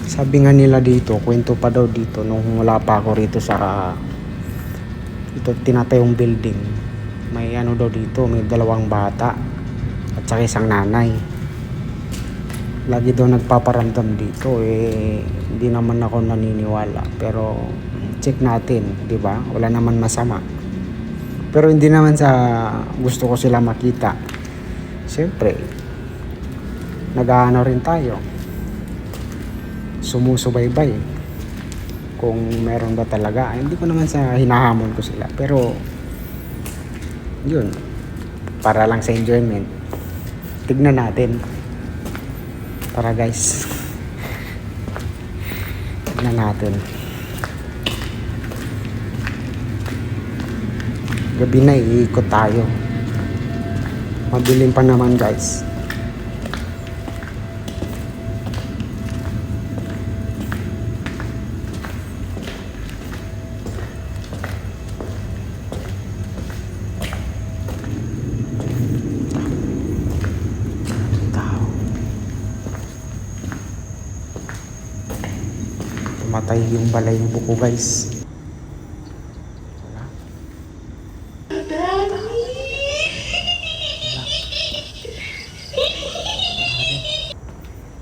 Sabi nga nila dito, kwento pa daw dito nung wala pa ako rito sa ito tinatayong building. May ano daw dito, may dalawang bata at saka isang nanay. Lagi daw nagpaparamdam dito hindi naman ako naniniwala, pero check natin, 'di ba? Wala naman masama. Pero hindi naman sa gusto ko sila makita. Siyempre, nag-aano rin tayo. Sumusubaybay kung meron ba talaga. Hindi ko naman sa hinahamon ko sila, pero yun, para lang sa enjoyment. Tignan natin. Tara guys. Tignan natin. Gabi na, iikot tayo. Madilim pa naman guys. Tumatay yung balay ng buko guys.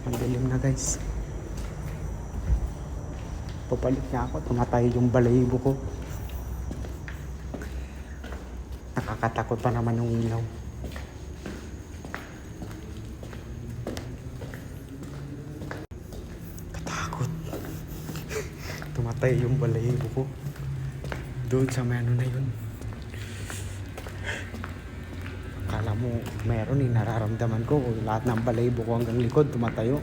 Madilim na guys. Papalit niya ako, tumatay yung balahibo ko. Nakakatakot pa naman yung ilaw. Katakot. Tumatay yung balahibo ko. Doon sa may ano na yun. Akala mo meron nararamdaman ko. Lahat ng balahibo ko hanggang likod tumatayo.